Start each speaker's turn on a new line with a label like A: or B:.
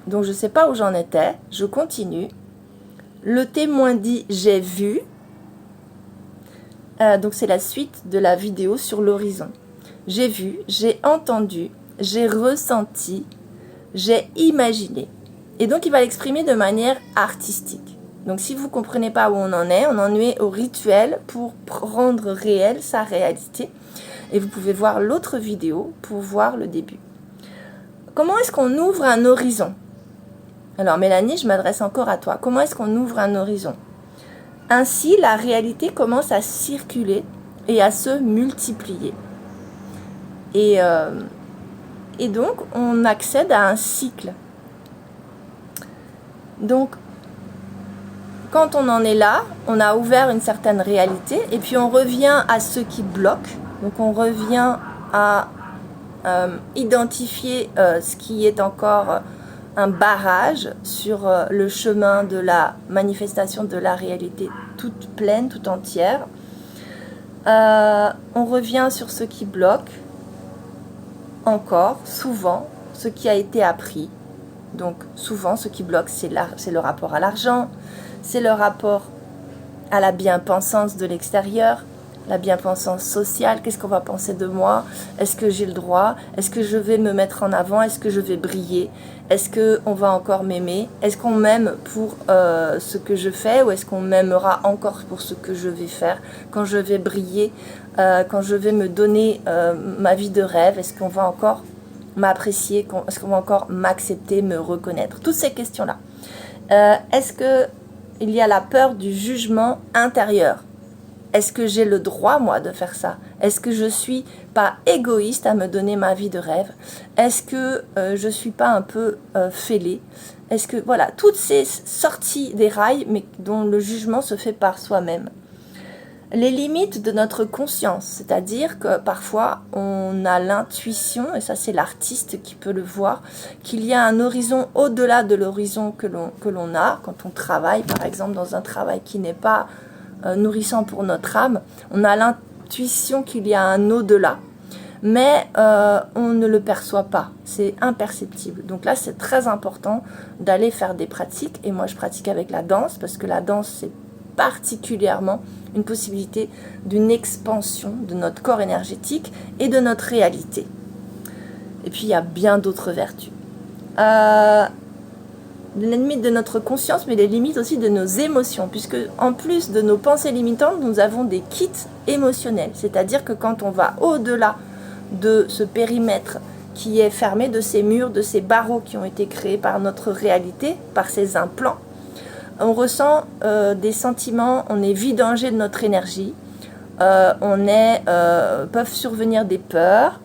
A: Donc je ne sais pas où j'en étais, je continue. Le témoin dit « j'ai vu ». Donc c'est la suite de la vidéo sur l'horizon. J'ai vu, j'ai entendu, j'ai ressenti, j'ai imaginé. Et donc il va l'exprimer de manière artistique. Donc si vous ne comprenez pas où on en est au rituel pour rendre réel sa réalité. Et vous pouvez voir l'autre vidéo pour voir le début. Comment est-ce qu'on ouvre un horizon? Alors Mélanie, je m'adresse encore à toi. Comment est-ce qu'on ouvre un horizon? Ainsi, la réalité commence à circuler et à se multiplier. Et donc, on accède à un cycle. Donc, quand on en est là, on a ouvert une certaine réalité et puis on revient à ce qui bloque. Donc, on revient à identifier ce qui est encore un barrage sur le chemin de la manifestation de la réalité toute pleine, toute entière. On revient sur ce qui bloque encore, souvent, ce qui a été appris. Donc souvent, ce qui bloque, c'est le rapport à l'argent, c'est le rapport à la bien-pensance de l'extérieur, la bien-pensance sociale, qu'est-ce qu'on va penser de moi? Est-ce que j'ai le droit? Est-ce que je vais me mettre en avant? Est-ce que je vais briller? Est-ce qu'on va encore m'aimer? Est-ce qu'on m'aime pour ce que je fais ou est-ce qu'on m'aimera encore pour ce que je vais faire? Quand je vais briller, quand je vais me donner ma vie de rêve, est-ce qu'on va encore m'apprécier? Est-ce qu'on va encore m'accepter, me reconnaître? Toutes ces questions-là. Est-ce qu'il y a la peur du jugement intérieur? Est-ce que j'ai le droit, moi, de faire ça? Est-ce que je ne suis pas égoïste à me donner ma vie de rêve? Est-ce que je ne suis pas un peu fêlée? Est-ce que, voilà, toutes ces sorties des rails, mais dont le jugement se fait par soi-même. Les limites de notre conscience, c'est-à-dire que parfois, on a l'intuition, et ça c'est l'artiste qui peut le voir, qu'il y a un horizon au-delà de l'horizon que l'on a, quand on travaille, par exemple, dans un travail qui n'est pas nourrissant pour notre âme, on a l'intuition qu'il y a un au-delà, mais on ne le perçoit pas, c'est imperceptible. Donc là, c'est très important d'aller faire des pratiques, et moi je pratique avec la danse, parce que la danse, c'est particulièrement une possibilité d'une expansion de notre corps énergétique et de notre réalité. Et puis, il y a bien d'autres vertus. Les limites de notre conscience, mais les limites aussi de nos émotions, puisque en plus de nos pensées limitantes, nous avons des kits émotionnels, c'est-à-dire que quand on va au-delà de ce périmètre qui est fermé, de ces murs, de ces barreaux qui ont été créés par notre réalité, par ces implants, on ressent des sentiments, on est vidangé de notre énergie, peuvent survenir des peurs,